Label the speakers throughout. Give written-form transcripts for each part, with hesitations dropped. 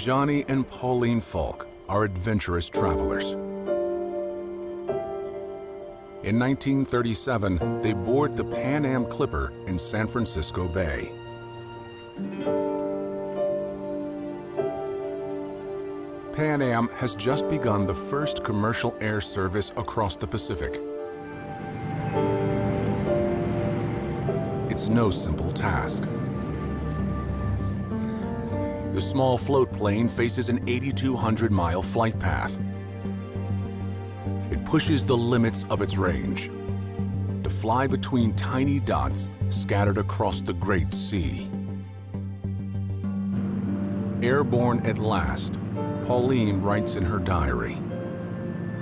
Speaker 1: Johnny and Pauline Falk are adventurous travelers. In 1937, they board the Pan Am Clipper in San Francisco Bay. Pan Am has just begun the first commercial air service across the Pacific. It's no simple task. The small float plane faces an 8,200-mile flight path. It pushes the limits of its range to fly between tiny dots scattered across the Great Sea. Airborne at last, Pauline writes in her diary,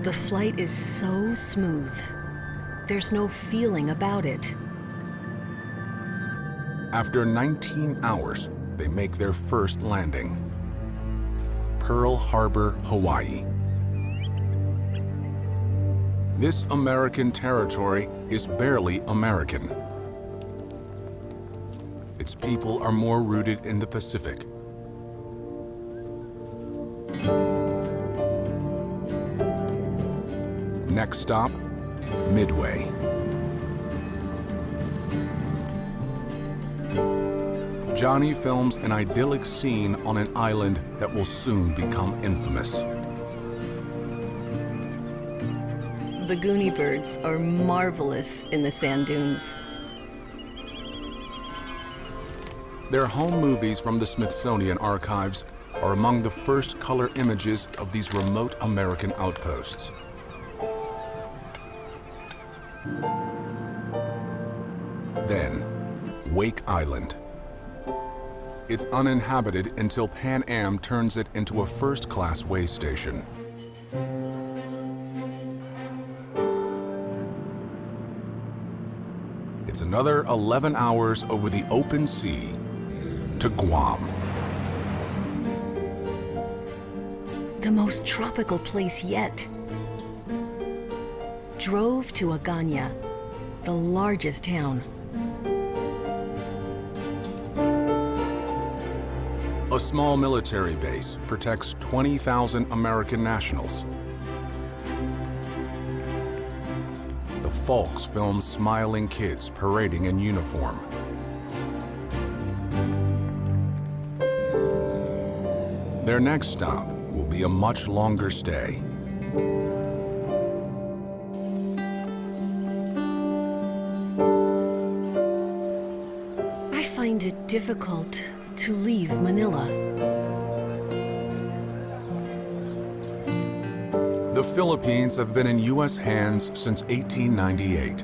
Speaker 2: "The flight is so smooth. There's no feeling about it."
Speaker 1: After 19 hours, they make their first landing. Perl-Harbor, Hawaii. This American territory is barely American. Its people are more rooted in the Pacific. Next stop, Midway. Johnny films an idyllic scene on an island that will soon become infamous.
Speaker 2: The Goonie birds are marvelous in the sand dunes.
Speaker 1: Their home movies from the Smithsonian archives are among the first color images of these remote American outposts. Then, Wake Island. It's uninhabited until Pan Am turns it into a first-class way station. It's another 11 hours over the open sea to Guam.
Speaker 2: The most tropical place yet. Drove to Agana, the largest town.
Speaker 1: A small military base protects 20,000 American nationals. The Falks film smiling kids parading in uniform. Their next stop will be a much longer stay.
Speaker 2: I find it difficult to leave Manila.
Speaker 1: The Philippines have been in U.S. hands since 1898.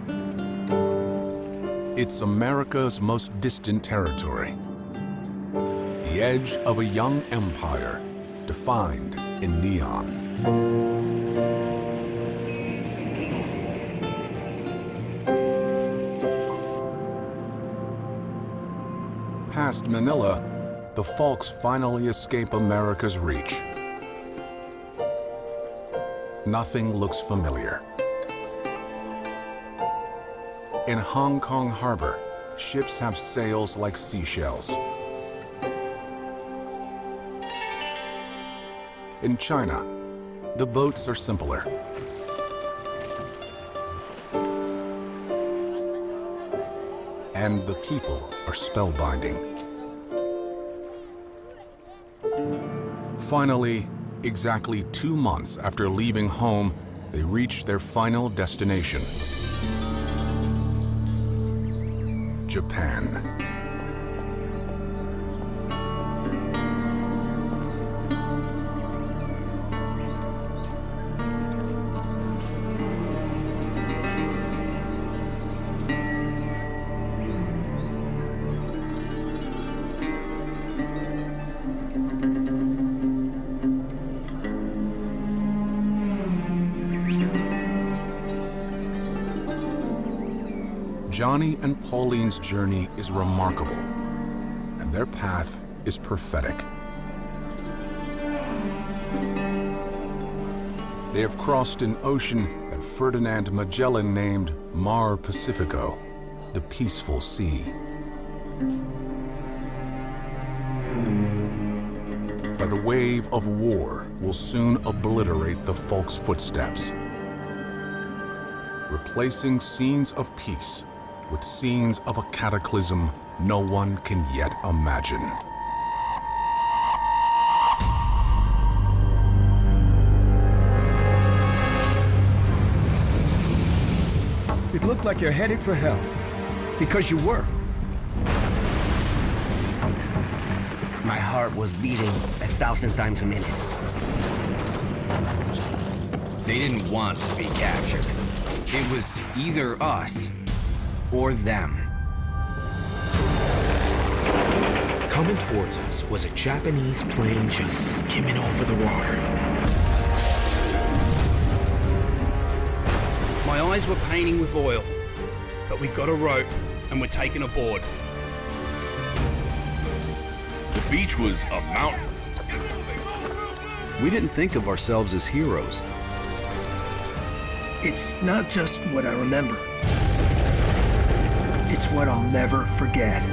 Speaker 1: It's America's most distant territory. The edge of a young empire defined in neon. Past Manila, the Falks finally escape America's reach. Nothing looks familiar. In Hong Kong Harbor, ships have sails like seashells. In China, the boats are simpler. And the people are spellbinding. Finally, exactly 2 months after leaving home, they reach their final destination, Japan. Johnny and Pauline's journey is remarkable, and their path is prophetic. They have crossed an ocean that Ferdinand Magellan named Mar Pacifico, the peaceful sea. by the wave of war will soon obliterate the folk's footsteps, replacing scenes of peace with scenes of a cataclysm no one can yet imagine.
Speaker 3: It looked like you're headed for hell, because you were.
Speaker 4: My heart was beating 1,000 times a minute.
Speaker 5: They didn't want to be captured. It was either us or them.
Speaker 6: Coming towards us was a Japanese plane just skimming over the water.
Speaker 5: My eyes were painting with oil, but we got a rope and were taken aboard.
Speaker 7: The beach was a mountain.
Speaker 8: We didn't think of ourselves as heroes.
Speaker 9: It's not just what I remember. It's what I'll never forget.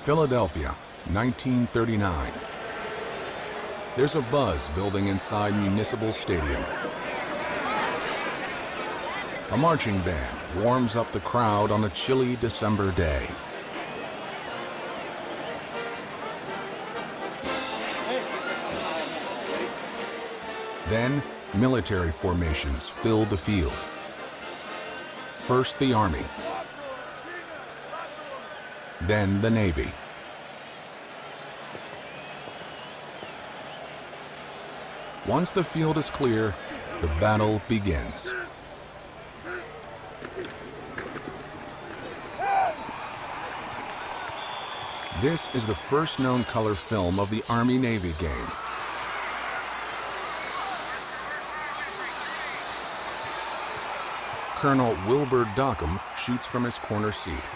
Speaker 1: Philadelphia, 1939. There's a buzz building inside Municipal Stadium. A marching band warms up the crowd on a chilly December day. Then, military formations fill the field. First the Army, then the Navy. Once the field is clear, the battle begins. This is the first known color film of the Army-Navy game. Colonel Wilbur Dockham shoots from his corner seat.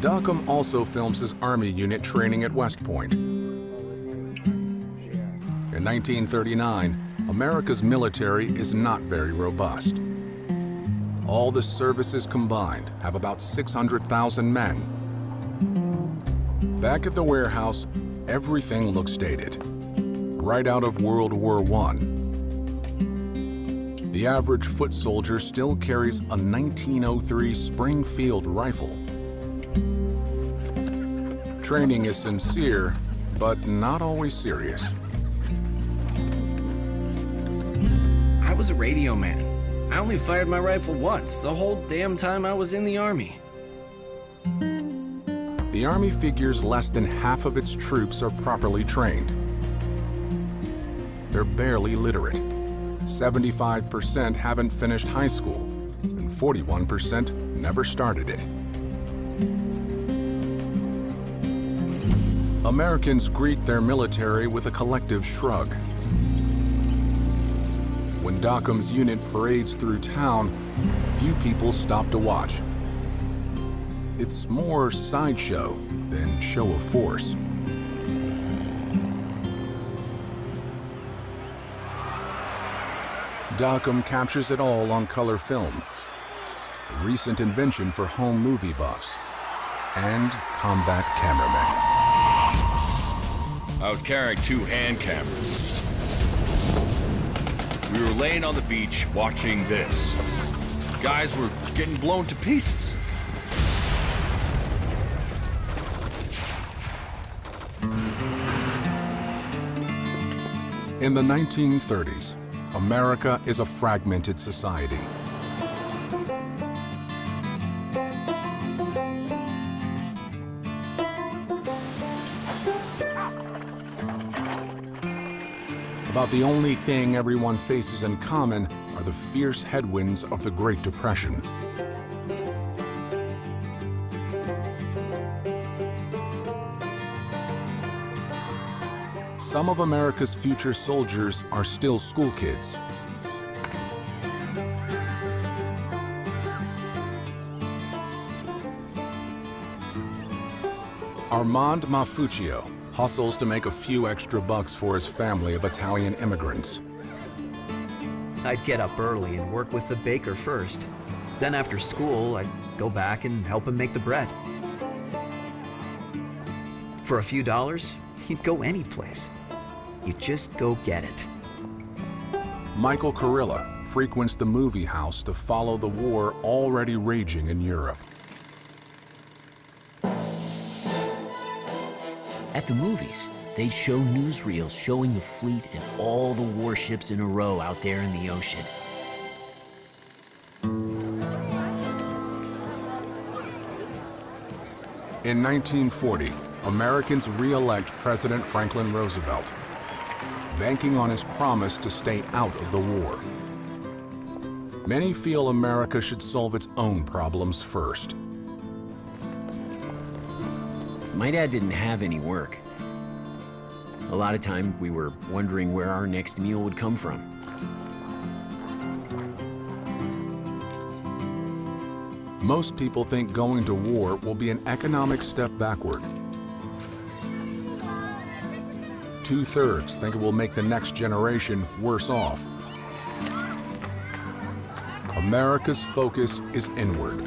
Speaker 1: Dockham also films his Army unit training at West Point. In 1939, America's military is not very robust. All the services combined have about 600,000 men. Back at the warehouse, everything looks dated, right out of World War I. The average foot soldier still carries a 1903 Springfield rifle. Training is sincere, but not always serious.
Speaker 5: I was a radio man. I only fired my rifle once the whole damn time I was in the Army.
Speaker 1: The Army figures less than half of its troops are properly trained. They're barely literate. 75% haven't finished high school, and 41% never started it. Americans greet their military with a collective shrug. When Dockham's unit parades through town, few people stop to watch. It's more sideshow than show of force. Dockham captures it all on color film, a recent invention for home movie buffs and combat cameramen.
Speaker 7: I was carrying 2 hand cameras. We were laying on the beach watching this. Guys were getting blown to pieces.
Speaker 1: In the 1930s, America is a fragmented society. About the only thing everyone faces in common are the fierce headwinds of the Great Depression. some of America's future soldiers are still school kids. Armand Mafuccio hustles to make a few extra bucks for his family of Italian immigrants.
Speaker 8: I'd get up early and work with the baker first. Then after school, I'd go back and help him make the bread. For a few dollars, you'd go any place. You just go get it.
Speaker 1: Michael Carilla frequents the movie house to follow the war already raging in Europe.
Speaker 4: At the movies, they'd show newsreels showing the fleet and all the warships in a row out there in the ocean.
Speaker 1: In 1940, Americans re-elect President Franklin Roosevelt, banking on his promise to stay out of the war. Many feel America should solve its own problems first.
Speaker 4: My dad didn't have any work. A lot of time we were wondering where our next meal would come from.
Speaker 1: Most people think going to war will be an economic step backward. 2/3 think it will make the next generation worse off. America's focus is inward.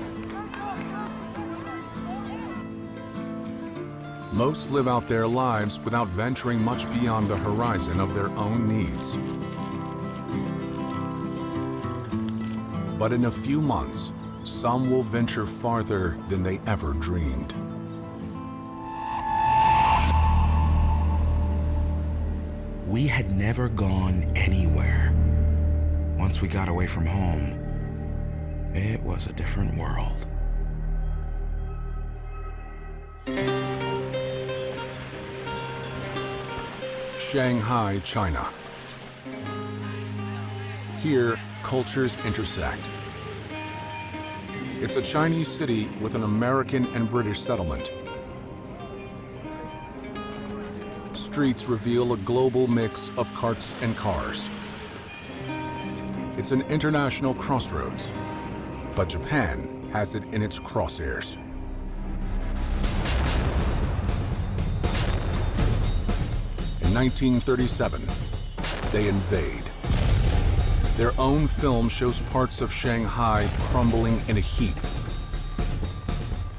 Speaker 1: Most live out their lives without venturing much beyond the horizon of their own needs. But in a few months, some will venture farther than they ever dreamed.
Speaker 6: We had never gone anywhere. Once we got away from home, it was a different world.
Speaker 1: Shanghai, China. Here, cultures intersect. It's a Chinese city with an American and British settlement. Streets reveal a global mix of carts and cars. It's an international crossroads, but Japan has it in its crosshairs. In 1937, they invade. Their own film shows parts of Shanghai crumbling in a heap.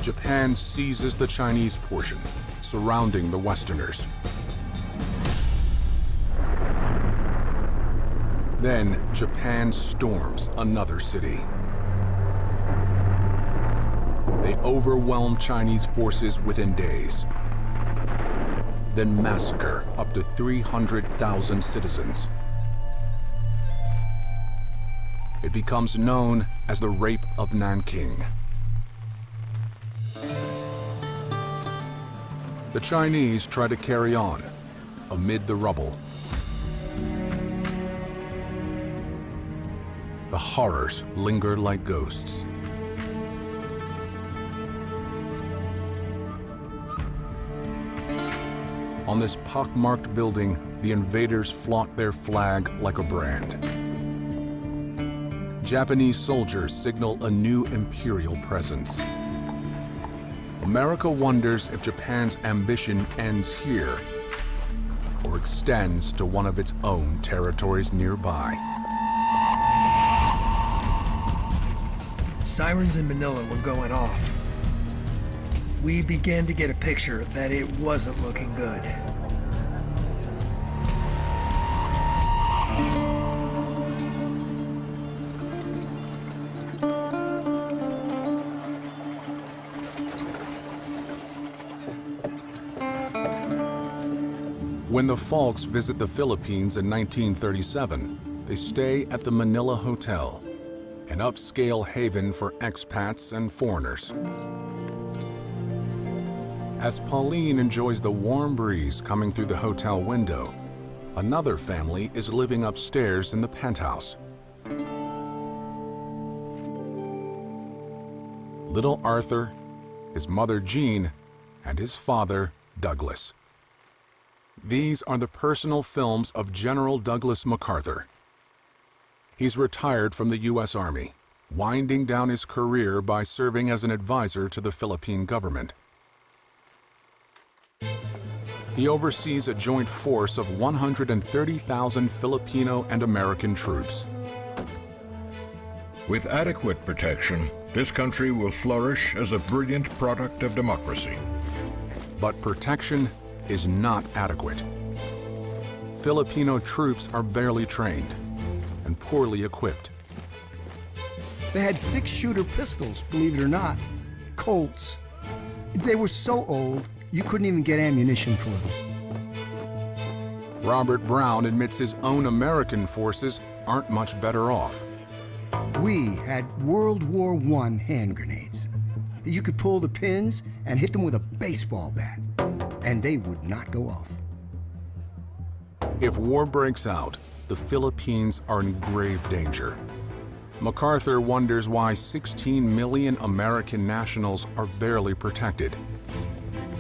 Speaker 1: Japan seizes the Chinese portion, surrounding the Westerners. Then, Japan storms another city. They overwhelm Chinese forces within days, then massacre up to 300,000 citizens. It becomes known as the Rape of Nanking. The Chinese try to carry on amid the rubble. The horrors linger like ghosts. On this pockmarked building, the invaders flaunt their flag like a brand. Japanese soldiers signal a new imperial presence. America wonders if Japan's ambition ends here or extends to one of its own territories nearby.
Speaker 9: Sirens in Manila were going off. We began to get a picture that it wasn't looking good.
Speaker 1: When the Falks visit the Philippines in 1937, they stay at the Manila Hotel, an upscale haven for expats and foreigners. As Pauline enjoys the warm breeze coming through the hotel window, another family is living upstairs in the penthouse. Little Arthur, his mother Jean, and his father Douglas. These are the personal films of General Douglas MacArthur. He's retired from the U.S. Army, winding down his career by serving as an advisor to the Philippine government. He oversees a joint force of 130,000 Filipino and American troops.
Speaker 10: With adequate protection, this country will flourish as a brilliant product of democracy.
Speaker 1: But protection is not adequate. Filipino troops are barely trained and poorly equipped.
Speaker 3: They had 6-shooter pistols, believe it or not. Colts. They were so old, you couldn't even get ammunition for them.
Speaker 1: Robert Brown admits his own American forces aren't much better off.
Speaker 3: We had World War I hand grenades. You could pull the pins and hit them with a baseball bat, and they would not go off.
Speaker 1: If war breaks out, the Philippines are in grave danger. MacArthur wonders why 16 million American nationals are barely protected.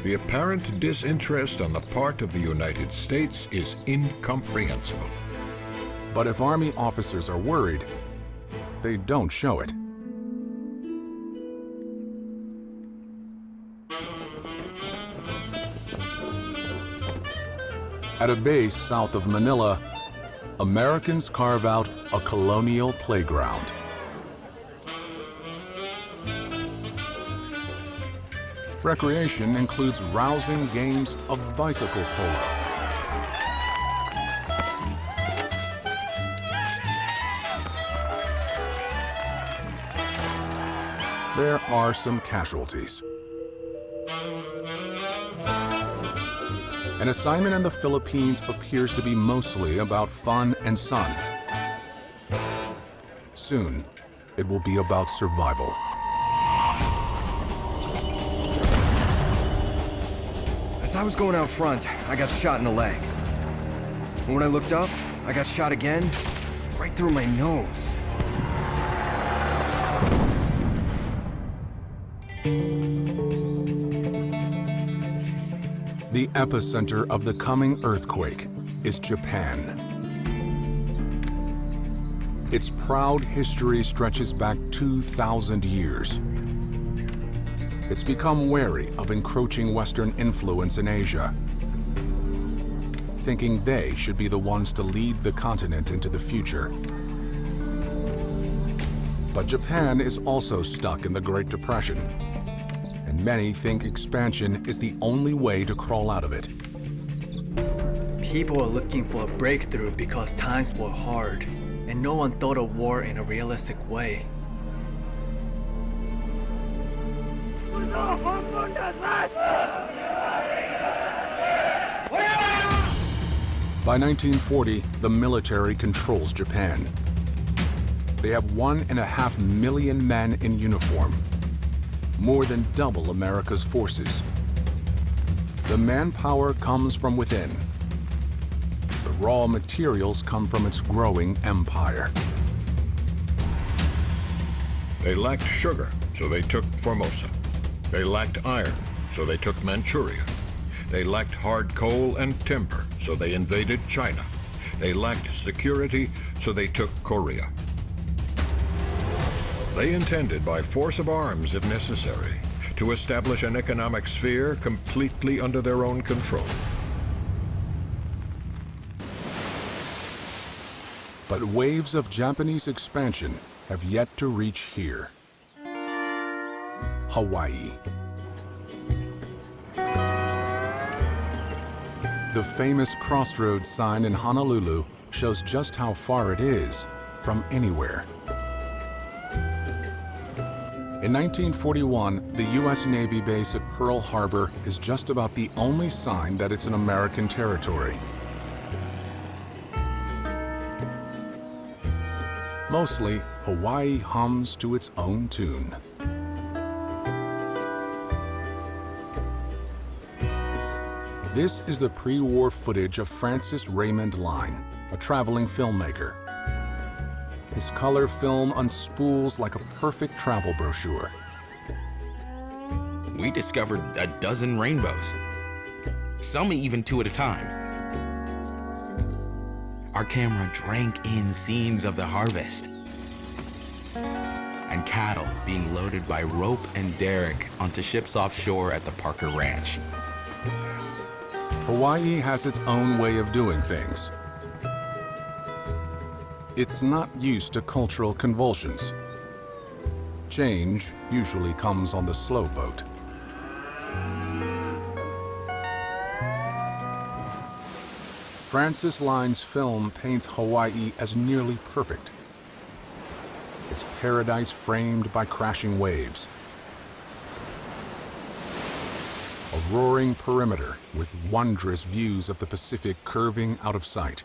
Speaker 10: The apparent disinterest on the part of the United States is incomprehensible.
Speaker 1: But if Army officers are worried, they don't show it. At a base south of Manila, Americans carve out a colonial playground. Recreation includes rousing games of bicycle polo. There are some casualties. An assignment in the Philippines appears to be mostly about fun and sun. Soon, it will be about survival.
Speaker 11: As I was going out front, I got shot in the leg. And when I looked up, I got shot again, right through my nose.
Speaker 1: The epicenter of the coming earthquake is Japan. Its proud history stretches back 2,000 years. It's become wary of encroaching Western influence in Asia, thinking they should be the ones to lead the continent into the future. But Japan is also stuck in the Great Depression, and many think expansion is the only way to crawl out of it.
Speaker 12: People are looking for a breakthrough because times were hard, and no one thought of war in a realistic way.
Speaker 1: By 1940, the military controls Japan. They have 1.5 million men in uniform, more than double America's forces. The manpower comes from within. The raw materials come from its growing empire.
Speaker 10: They lacked sugar, so they took Formosa. They lacked iron, so they took Manchuria. They lacked hard coal and timber, so they invaded China. They lacked security, so they took Korea. They intended, by force of arms if necessary, to establish an economic sphere completely under their own control.
Speaker 1: But waves of Japanese expansion have yet to reach here. Hawaii. The famous crossroads sign in Honolulu shows just how far it is from anywhere. In 1941, the U.S. Navy base at Perl-Harbor is just about the only sign that it's an American territory. Mostly, Hawaii hums to its own tune. This is the pre-war footage of Francis Raymond Line, a traveling filmmaker. His color film unspools like a perfect travel brochure.
Speaker 6: We discovered a dozen rainbows, some even 2 at a time. Our camera drank in scenes of the harvest and cattle being loaded by rope and derrick onto ships offshore at the Parker Ranch.
Speaker 1: Hawaii has its own way of doing things. It's not used to cultural convulsions. Change usually comes on the slow boat. Francis Line's film paints Hawaii as nearly perfect. It's paradise framed by crashing waves. A roaring perimeter with wondrous views of the Pacific curving out of sight.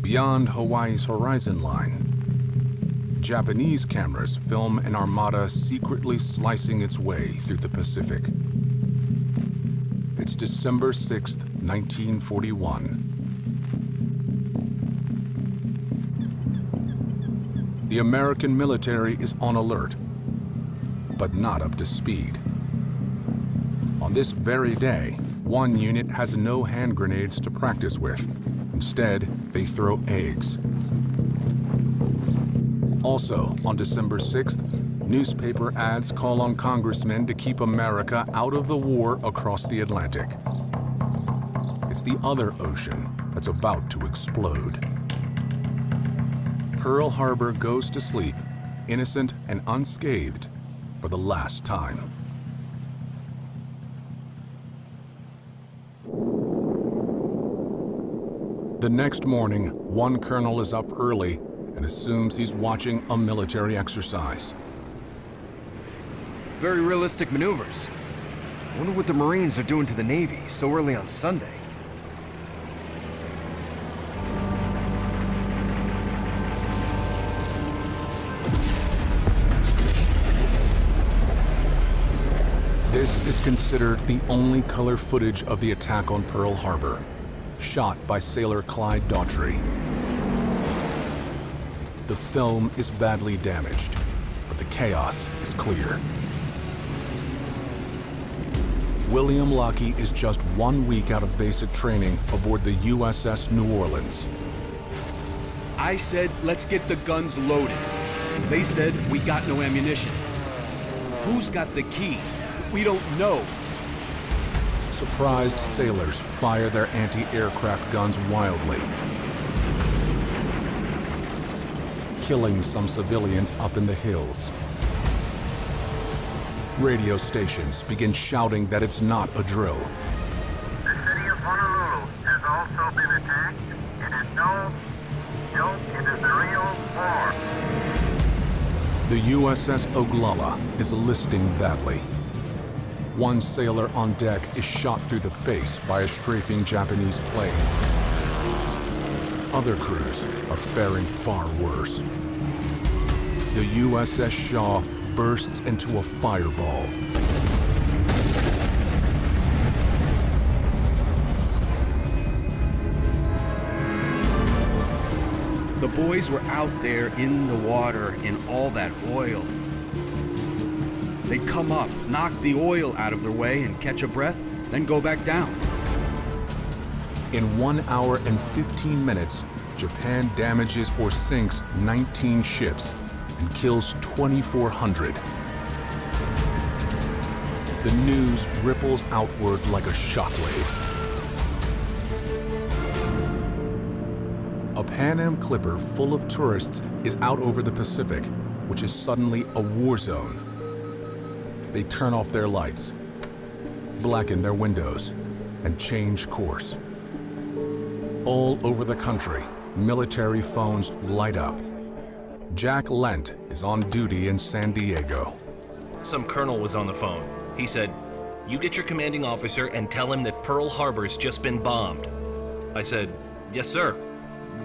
Speaker 1: Beyond Hawaii's horizon line, Japanese cameras film an armada secretly slicing its way through the Pacific. It's December 6th, 1941. The American military is on alert, but not up to speed. On this very day, one unit has no hand grenades to practice with. Instead, they throw eggs. Also, on December 6th, newspaper ads call on congressmen to keep America out of the war across the Atlantic. It's the other ocean that's about to explode. Pearl-Harbor goes to sleep, innocent and unscathed, for the last time. The next morning, one colonel is up early and assumes he's watching a military exercise.
Speaker 11: Very realistic maneuvers. I wonder what the Marines are doing to the Navy so early on Sunday.
Speaker 1: This is considered the only color footage of the attack on Pearl Harbor, shot by sailor Clyde Daughtry. The film is badly damaged, but the chaos is clear. William Lucky is just 1 week out of basic training aboard the USS New Orleans.
Speaker 13: I said, let's get the guns loaded. They said, we got no ammunition. Who's got the key? We don't know.
Speaker 1: Surprised sailors fire their anti-aircraft guns wildly, killing some civilians up in the hills. Radio stations begin shouting that it's not a drill.
Speaker 14: The city of Honolulu has also been attacked. It is no joke, it is a real war.
Speaker 1: The USS Oglala is listing badly. One sailor on deck is shot through the face by a strafing Japanese plane. Other crews are faring far worse. The USS Shaw bursts into a fireball.
Speaker 13: The boys were out there in the water in all that oil. They'd come up, knock the oil out of their way and catch a breath, then go back down.
Speaker 1: In 1 hour and 15 minutes, Japan damages or sinks 19 ships and kills 2,400. The news ripples outward like a shockwave. A Pan Am clipper full of tourists is out over the Pacific, which is suddenly a war zone. They turn off their lights, blacken their windows, and change course. All over the country, military phones light up. Jack Lent is on duty in San Diego.
Speaker 15: Some colonel was on the phone. He said, "You get your commanding officer and tell him that Pearl Harbor's just been bombed." I said, "Yes, sir.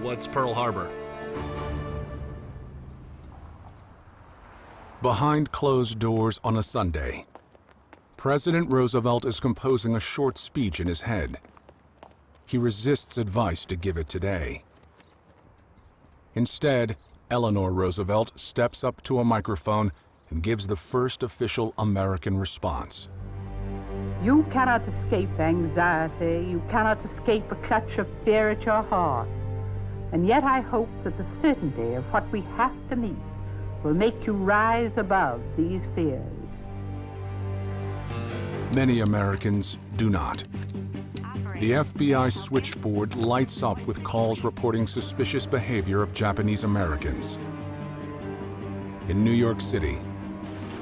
Speaker 15: What's Pearl Harbor?"
Speaker 1: Behind closed doors on a Sunday, President Roosevelt is composing a short speech in his head. He resists advice to give it today. Instead, Eleanor Roosevelt steps up to a microphone and gives the first official American response.
Speaker 16: You cannot escape anxiety. You cannot escape a clutch of fear at your heart. And yet I hope that the certainty of what we have to meet will make you rise above these fears.
Speaker 1: Many Americans do not. The FBI switchboard lights up with calls reporting suspicious behavior of Japanese Americans. In New York City,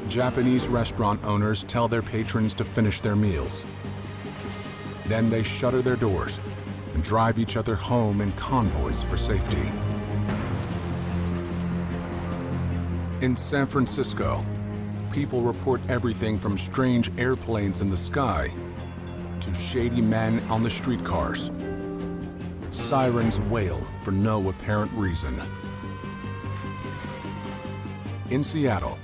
Speaker 1: Japanese restaurant owners tell their patrons to finish their meals. Then they shutter their doors and drive each other home in convoys for safety. In San Francisco, people report everything from strange airplanes in the sky to shady men on the streetcars. Sirens wail for no apparent reason. In Seattle,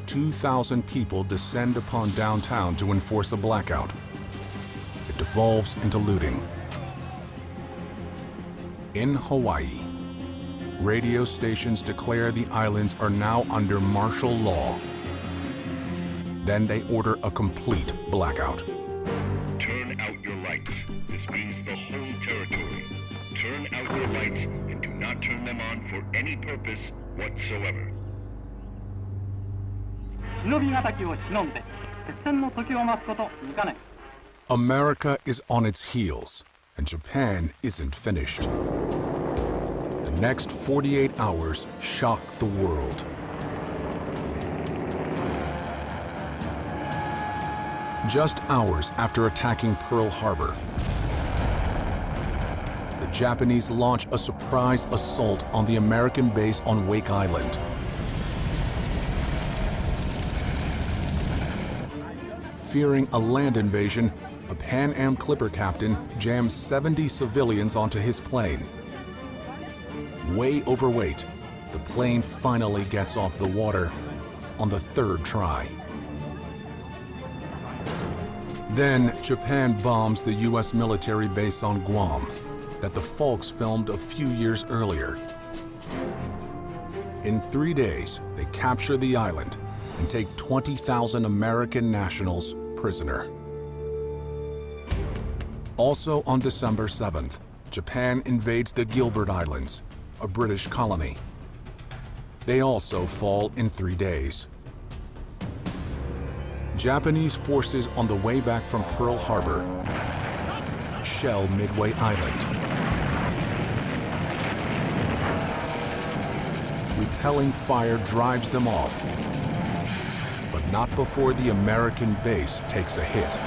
Speaker 1: 2,000 people descend upon downtown to enforce a blackout. It devolves into looting. In Hawaii, radio stations declare the islands are now under martial law. Then they order a complete blackout.
Speaker 17: Turn out your lights. This means the home territory. Turn out your lights and do not turn them on for any purpose whatsoever.
Speaker 1: America is on its heels, and Japan isn't finished. The next 48 hours shock the world. Just hours after attacking Pearl-Harbor, the Japanese launch a surprise assault on the American base on Wake Island. Fearing a land invasion, a Pan Am Clipper captain jams 70 civilians onto his plane. Way overweight, the plane finally gets off the water on the third try. Then Japan bombs the U.S. military base on Guam that the Folks filmed a few years earlier. In 3 days, they capture the island and take 20,000 American nationals prisoner. Also on December 7th, Japan invades the Gilbert Islands, a British colony. They also fall in 3 days. Japanese forces on the way back from Pearl-Harbor shell Midway Island. Repelling fire drives them off, but not before the American base takes a hit.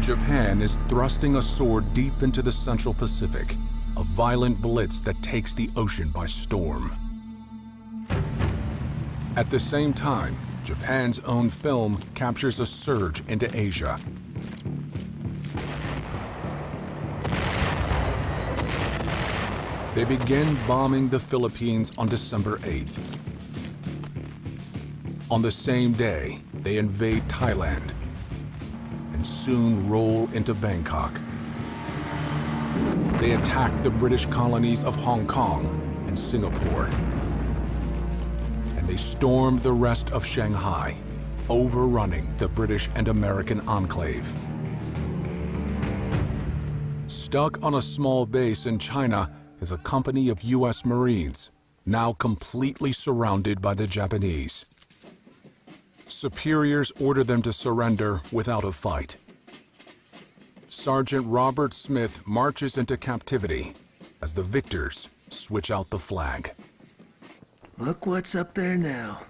Speaker 1: Japan is thrusting a sword deep into the Central Pacific, a violent blitz that takes the ocean by storm. At the same time, Japan's own film captures a surge into Asia. They begin bombing the Philippines on December 8th. On the same day, they invade Thailand and soon roll into Bangkok. They attack the British colonies of Hong Kong and Singapore. And they storm the rest of Shanghai, overrunning the British and American enclave. Stuck on a small base in China is a company of U.S. Marines, now completely surrounded by the Japanese. Superiors order them to surrender without a fight. Sergeant Robert Smith marches into captivity as the victors switch out the flag.
Speaker 9: Look what's up there now.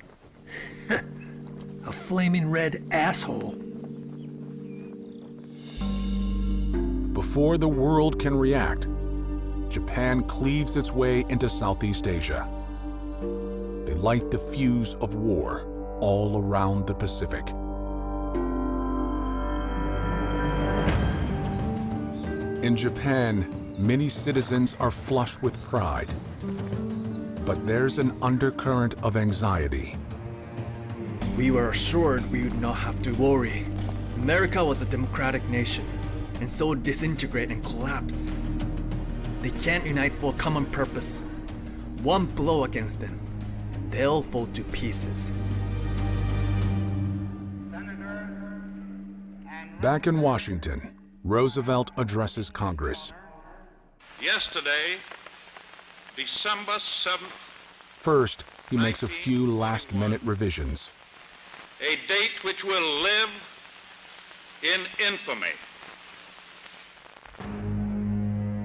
Speaker 9: A flaming red asshole.
Speaker 1: Before the world can react, Japan cleaves its way into Southeast Asia. They light the fuse of war all around the Pacific. In Japan, many citizens are flushed with pride. But there's an undercurrent of anxiety.
Speaker 12: We were assured we would not have to worry. America was a democratic nation, and so disintegrate and collapse. They can't unite for a common purpose. One blow against them, and they'll fall to pieces.
Speaker 1: Back in Washington, Roosevelt addresses Congress.
Speaker 14: Yesterday, December 7th,
Speaker 1: First, he makes a few last-minute revisions.
Speaker 14: a date which will live in infamy.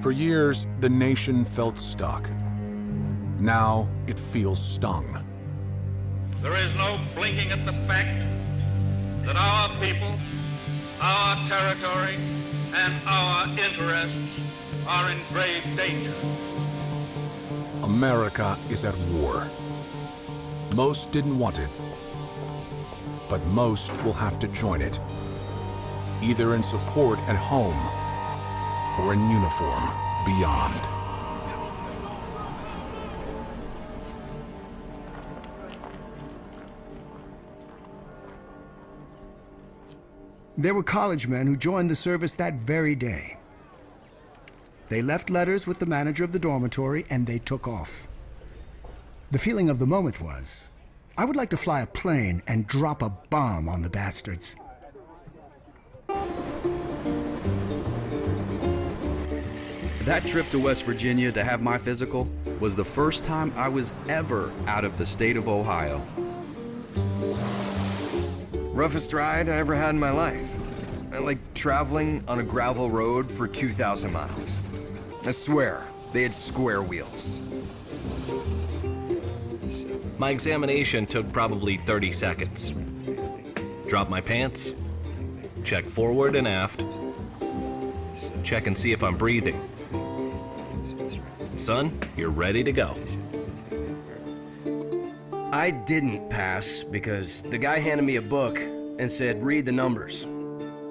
Speaker 1: For years, the nation felt stuck. Now, it feels stung.
Speaker 14: There is no blinking at the fact that our people, our territory, and our interests are in grave danger.
Speaker 1: America is at war. Most didn't want it, but most will have to join it, either in support at home or in uniform beyond.
Speaker 3: There were college men who joined the service that very day. They left letters with the manager of the dormitory and they took off. The feeling of the moment was, I would like to fly a plane and drop a bomb on the bastards.
Speaker 13: That trip to West Virginia to have my physical was the first time I was ever out of the state of Ohio.
Speaker 11: Roughest ride I ever had in my life. I like traveling on a gravel road for 2,000 miles. I swear, they had square wheels.
Speaker 15: My examination took probably 30 seconds. Drop my pants, check forward and aft, check and see if I'm breathing. Son, you're ready to go.
Speaker 18: I didn't pass because the guy handed me a book and said, read the numbers.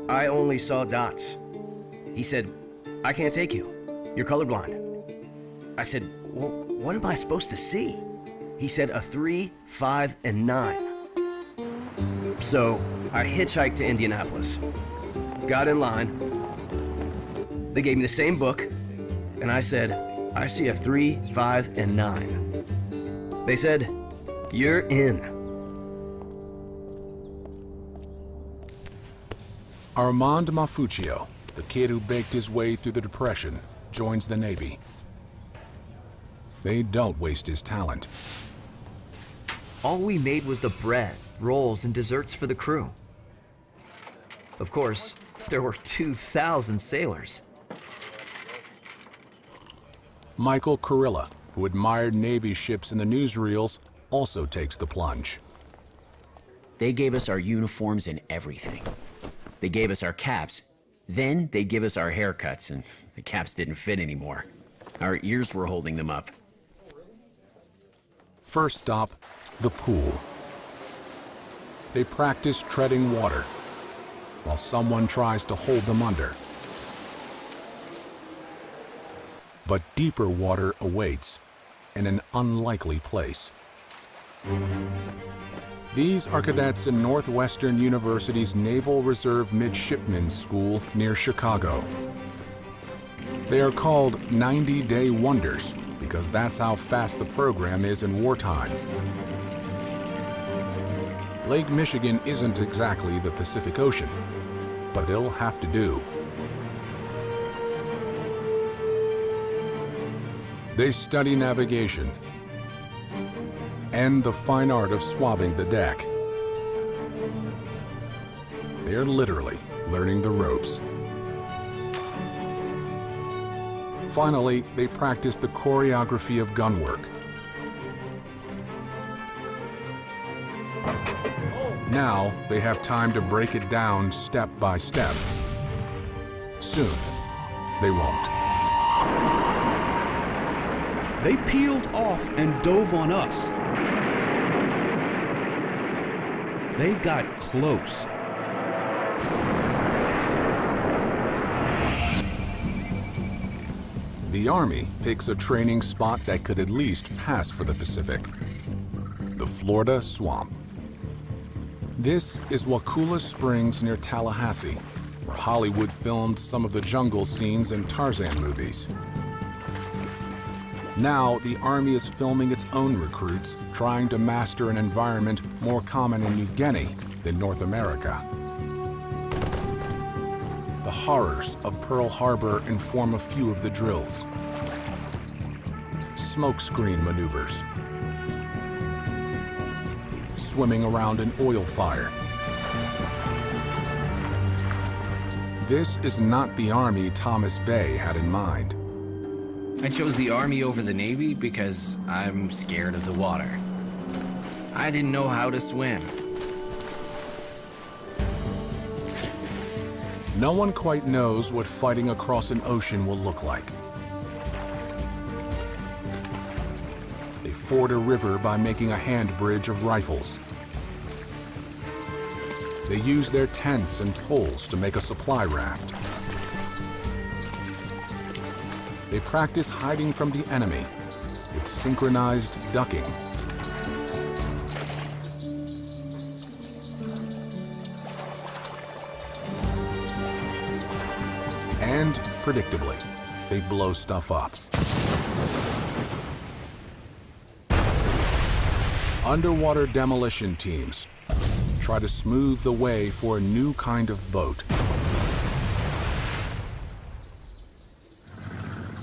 Speaker 18: I only saw dots. He said, I can't take you. You're colorblind. I said, well, what am I supposed to see? He said a 3, 5, and 9. So I hitchhiked to Indianapolis, got in line. They gave me the same book, and I said, I see a 3, 5, and 9. They said, you're in.
Speaker 1: Armand Mafuccio, the kid who baked his way through the Depression, joins the Navy. They don't waste his talent.
Speaker 8: All we made was the bread, rolls, and desserts for the crew. Of course, there were 2,000 sailors.
Speaker 1: Michael Kurilla, who admired Navy ships in the newsreels, also takes the plunge.
Speaker 4: They gave us our uniforms and everything. They gave us our caps. Then they'd give us our haircuts, and the caps didn't fit anymore. Our ears were holding them up.
Speaker 1: First stop, the pool. They practice treading water, while someone tries to hold them under. But deeper water awaits, in an unlikely place. These are cadets in Northwestern University's Naval Reserve Midshipmen's School near Chicago. They are called 90-day wonders because that's how fast the program is in wartime. Lake Michigan isn't exactly the Pacific Ocean, but it'll have to do. They study navigation and the fine art of swabbing the deck. They're literally learning the ropes. Finally, they practice the choreography of gun work. Now, they have time to break it down step by step. Soon, they won't.
Speaker 13: They peeled off and dove on us. They got close.
Speaker 1: The Army picks a training spot that could at least pass for the Pacific: the Florida Swamp. This is Wakulla Springs near Tallahassee, where Hollywood filmed some of the jungle scenes in Tarzan movies. Now, the Army is filming its own recruits, trying to master an environment more common in New Guinea than North America. The horrors of Pearl-Harbor inform a few of the drills. Smokescreen maneuvers. Swimming around an oil fire. This is not the Army Thomas Bay had in mind.
Speaker 5: I chose the Army over the Navy because I'm scared of the water. I didn't know how to swim.
Speaker 1: No one quite knows what fighting across an ocean will look like. They ford a river by making a hand bridge of rifles. They use their tents and poles to make a supply raft. They practice hiding from the enemy with synchronized ducking. And, predictably, they blow stuff up. Underwater demolition teams try to smooth the way for a new kind of boat.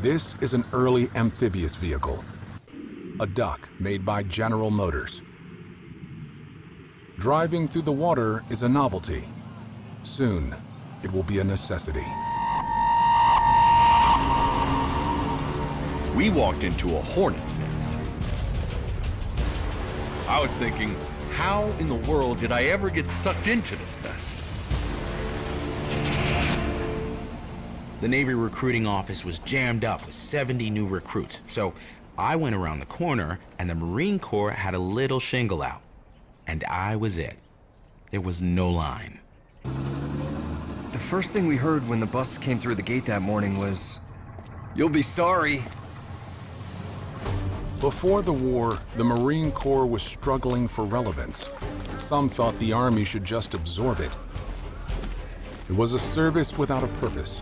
Speaker 1: This is an early amphibious vehicle, a duck made by General Motors. Driving through the water is a novelty. Soon, it will be a necessity.
Speaker 7: We walked into a hornet's nest. I was thinking, how in the world did I ever get sucked into this mess?
Speaker 6: The Navy recruiting office was jammed up with 70 new recruits, so I went around the corner and the Marine Corps had a little shingle out. And I was it. There was no line.
Speaker 11: The first thing we heard when the bus came through the gate that morning was, "You'll be sorry."
Speaker 1: Before the war, the Marine Corps was struggling for relevance. Some thought the Army should just absorb it. It was a service without a purpose,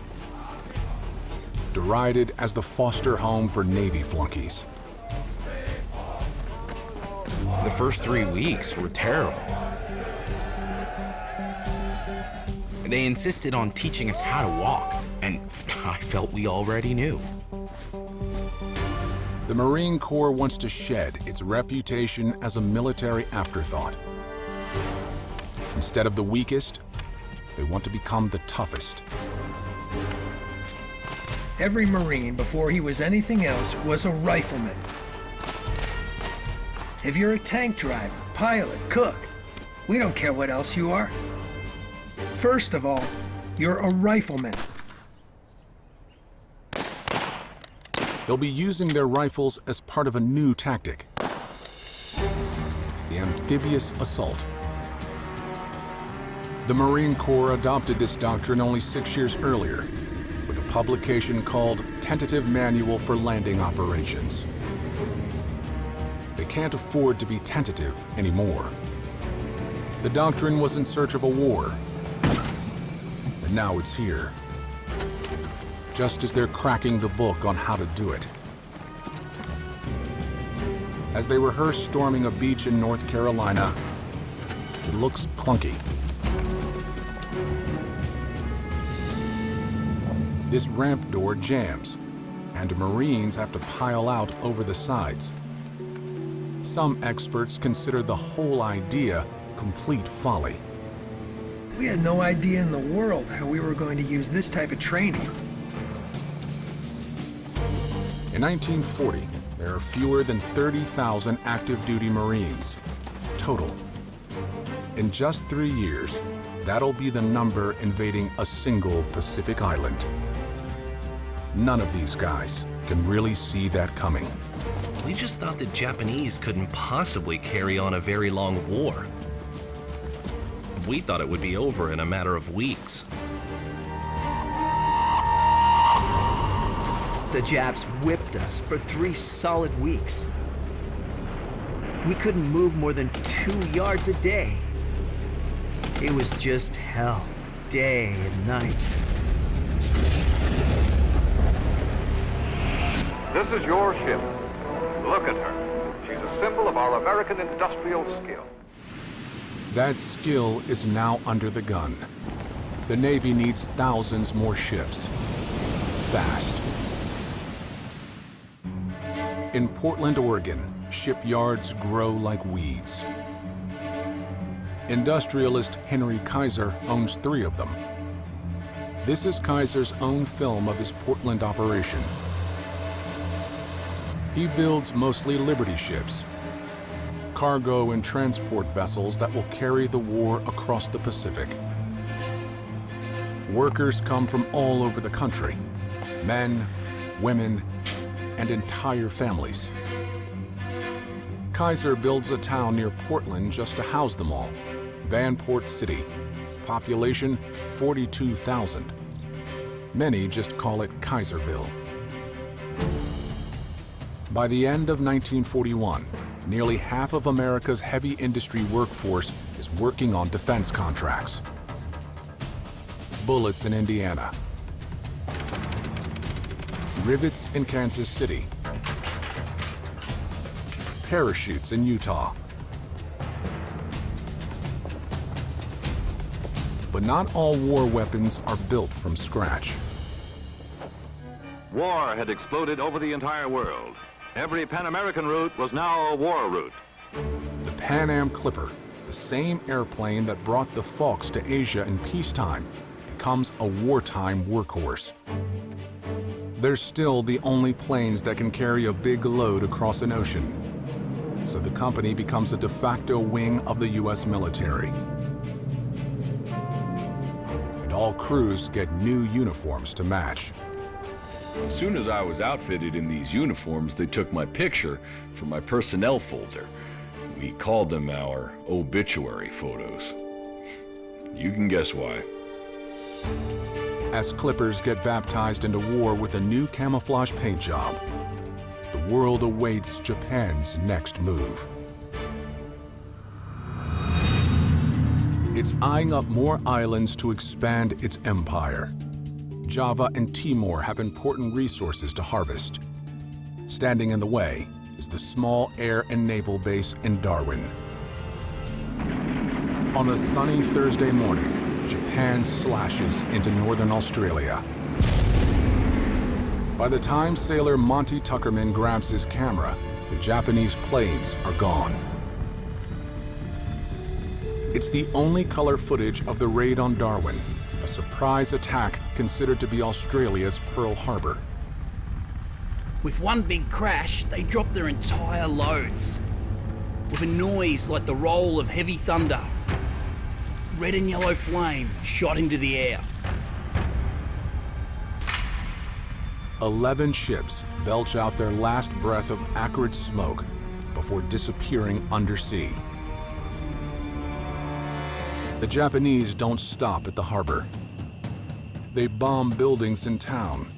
Speaker 1: derided as the foster home for Navy flunkies.
Speaker 6: The first 3 weeks were terrible. They insisted on teaching us how to walk, and I felt we already knew.
Speaker 1: The Marine Corps wants to shed its reputation as a military afterthought. Instead of the weakest, they want to become the toughest.
Speaker 9: Every Marine, before he was anything else, was a rifleman. If you're a tank driver, pilot, cook, we don't care what else you are. First of all, you're a rifleman.
Speaker 1: They'll be using their rifles as part of a new tactic: the amphibious assault. The Marine Corps adopted this doctrine only 6 years earlier, with a publication called Tentative Manual for Landing Operations. They can't afford to be tentative anymore. The doctrine was in search of a war, and now it's here, just as they're cracking the book on how to do it. As they rehearse storming a beach in North Carolina, it looks clunky. This ramp door jams, and Marines have to pile out over the sides. Some experts consider the whole idea complete folly.
Speaker 9: We had no idea in the world how we were going to use this type of training.
Speaker 1: In 1940, there are fewer than 30,000 active duty Marines total. In just 3 years, that'll be the number invading a single Pacific island. None of these guys can really see that coming.
Speaker 15: We just thought the Japanese couldn't possibly carry on a very long war. We thought it would be over in a matter of weeks.
Speaker 8: The Japs whipped us for 3 solid weeks. We couldn't move more than 2 yards a day. It was just hell, day and night.
Speaker 14: This is your ship.
Speaker 19: Look at her. She's a symbol of our American industrial skill.
Speaker 1: That skill is now under the gun. The Navy needs thousands more ships. Fast. In Portland, Oregon, shipyards grow like weeds. Industrialist Henry Kaiser owns 3 of them. This is Kaiser's own film of his Portland operation. He builds mostly Liberty ships, cargo and transport vessels that will carry the war across the Pacific. Workers come from all over the country, men, women, and entire families. Kaiser builds a town near Portland just to house them all, Vanport City, population 42,000. Many just call it Kaiserville. By the end of 1941, nearly half of America's heavy industry workforce is working on defense contracts. Bullets in Indiana, rivets in Kansas City, parachutes in Utah. But not all war weapons are built from scratch.
Speaker 14: War had exploded over the entire world. Every Pan-American route was now a war route.
Speaker 1: The Pan Am Clipper, the same airplane that brought the Fox to Asia in peacetime, becomes a wartime workhorse. They're still the only planes that can carry a big load across an ocean, so the company becomes a de facto wing of the U.S. military. And all crews get new uniforms to match.
Speaker 7: As soon as I was outfitted in these uniforms, they took my picture from my personnel folder. We called them our obituary photos. You can guess why.
Speaker 1: As Clippers get baptized into war with a new camouflage paint job, the world awaits Japan's next move. It's eyeing up more islands to expand its empire. Java and Timor have important resources to harvest. Standing in the way is the small air and naval base in Darwin. On a sunny Thursday morning, Japan slashes into northern Australia. By the time sailor Monty Tuckerman grabs his camera, the Japanese planes are gone. It's the only color footage of the raid on Darwin, a surprise attack considered to be Australia's Perl-Harbor.
Speaker 20: With one big crash, they dropped their entire loads. With a noise like the roll of heavy thunder, red and yellow flame shot into the air.
Speaker 1: 11 ships belch out their last breath of acrid smoke before disappearing undersea. The Japanese don't stop at the harbor. They bomb buildings in town.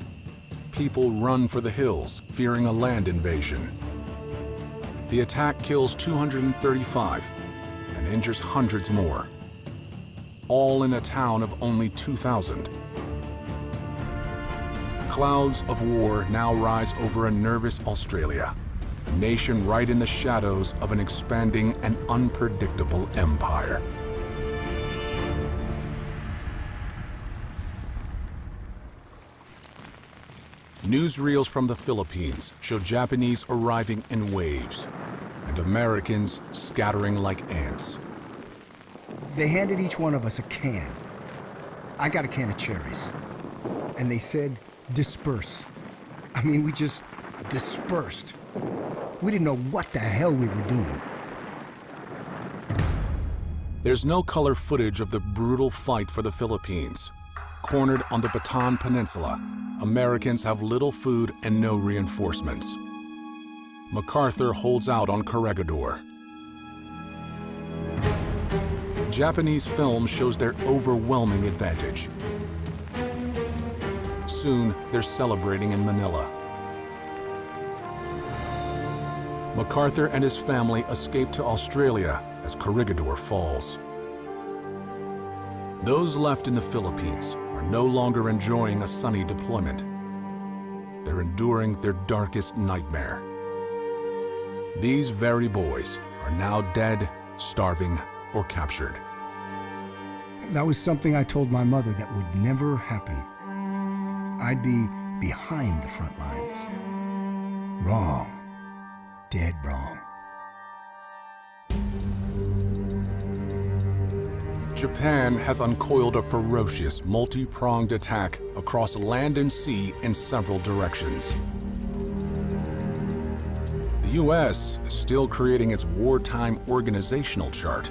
Speaker 1: People run for the hills, fearing a land invasion. The attack kills 235 and injures hundreds more, all in a town of only 2,000. Clouds of war now rise over a nervous Australia, a nation right in the shadows of an expanding and unpredictable empire. Newsreels from the Philippines show Japanese arriving in waves and Americans scattering like ants.
Speaker 3: They handed each one of us a can. I got a can of cherries. And they said, disperse. I mean, we just dispersed. We didn't know what the hell we were doing.
Speaker 1: There's no color footage of the brutal fight for the Philippines. Cornered on the Bataan Peninsula, Americans have little food and no reinforcements. MacArthur holds out on Corregidor. Japanese film shows their overwhelming advantage. Soon, they're celebrating in Manila. MacArthur and his family escape to Australia as Corregidor falls. Those left in the Philippines are no longer enjoying a sunny deployment. They're enduring their darkest nightmare. These very boys are now dead, starving, or captured.
Speaker 3: That was something I told my mother that would never happen. I'd be behind the front lines. Wrong. Dead wrong.
Speaker 1: Japan has uncoiled a ferocious, multi-pronged attack across land and sea in several directions. The U.S. is still creating its wartime organizational chart.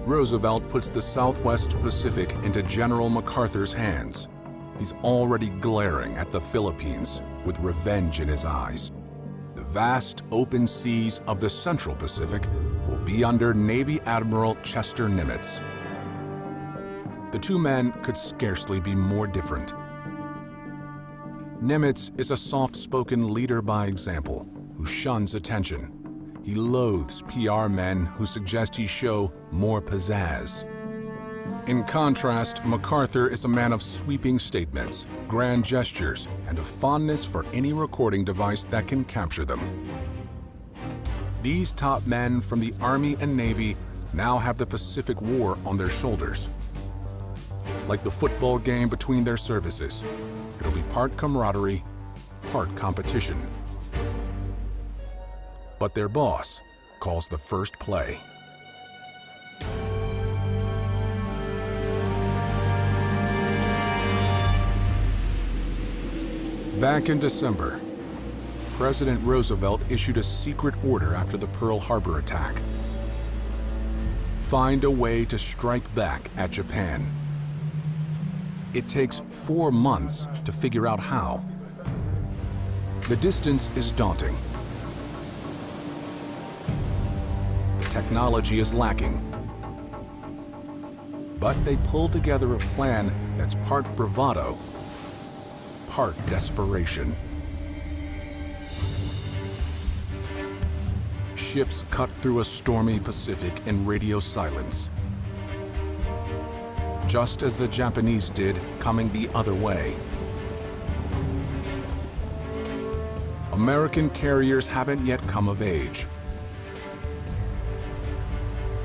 Speaker 1: Roosevelt puts the Southwest Pacific into General MacArthur's hands. He's already glaring at the Philippines with revenge in his eyes. The vast open seas of the Central Pacific will be under Navy Admiral Chester Nimitz. The two men could scarcely be more different. Nimitz is a soft-spoken leader by example who shuns attention. He loathes PR men who suggest he show more pizzazz. In contrast, MacArthur is a man of sweeping statements, grand gestures, and a fondness for any recording device that can capture them. These top men from the Army and Navy now have the Pacific War on their shoulders. Like the football game between their services, it'll be part camaraderie, part competition. But their boss calls the first play. Back in December, President Roosevelt issued a secret order after the Pearl-Harbor attack. Find a way to strike back at Japan. It takes 4 months to figure out how. The distance is daunting. Technology is lacking. But they pull together a plan that's part bravado, part desperation. Ships cut through a stormy Pacific in radio silence, just as the Japanese did coming the other way. American carriers haven't yet come of age.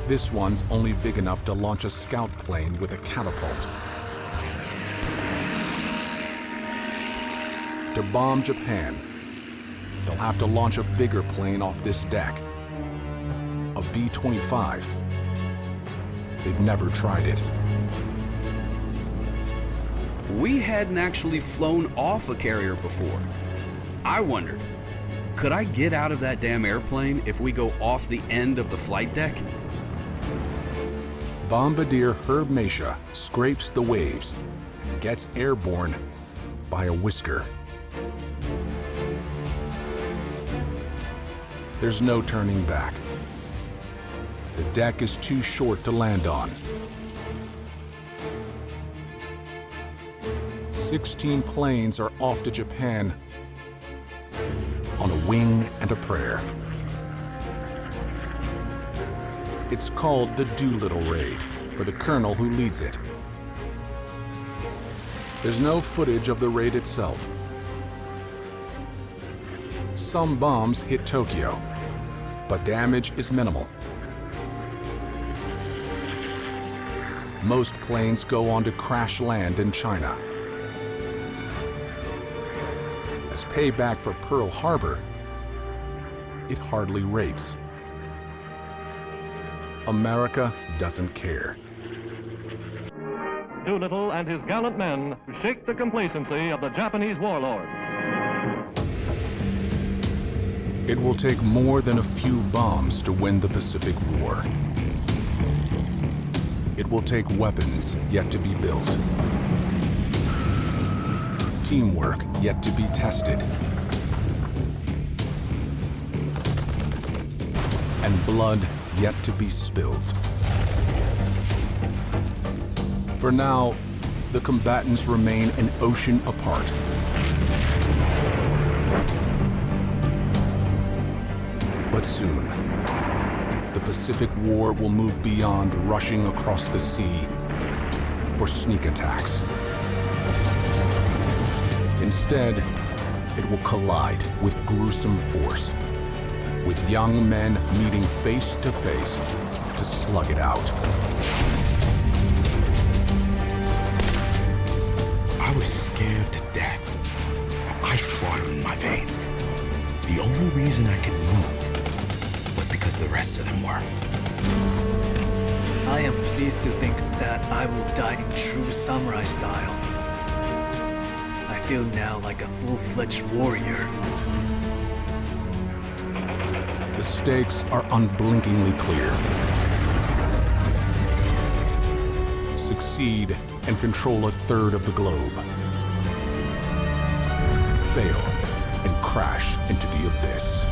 Speaker 1: This one's only big enough to launch a scout plane with a catapult. To bomb Japan, they'll have to launch a bigger plane off this deck. A B-25. They've never tried it.
Speaker 13: We hadn't actually flown off a carrier before. I wondered, could I get out of that damn airplane if we go off the end of the flight deck?
Speaker 1: Bombardier Herb Mesha scrapes the waves and gets airborne by a whisker. There's no turning back. The deck is too short to land on. 16 planes are off to Japan on a wing and a prayer. It's called the Doolittle Raid for the colonel who leads it. There's no footage of the raid itself. Some bombs hit Tokyo, but damage is minimal. Most planes go on to crash land in China. As payback for Pearl Harbor, it hardly rates. America doesn't care.
Speaker 19: Doolittle and his gallant men shake the complacency of the Japanese warlords.
Speaker 1: It will take more than a few bombs to win the Pacific War. It will take weapons yet to be built, teamwork yet to be tested, and blood yet to be spilled. For now, the combatants remain an ocean apart. But soon, the Pacific War will move beyond rushing across the sea for sneak attacks. Instead, it will collide with gruesome force, with young men meeting face to face to slug it out.
Speaker 6: I was scared to death. Ice water in my veins. The only reason I could move was because the rest of them were.
Speaker 12: I am pleased to think that I will die in true samurai style. I feel now like a full-fledged warrior.
Speaker 1: The stakes are unblinkingly clear. Succeed and control a third of the globe. Fail and crash into the abyss.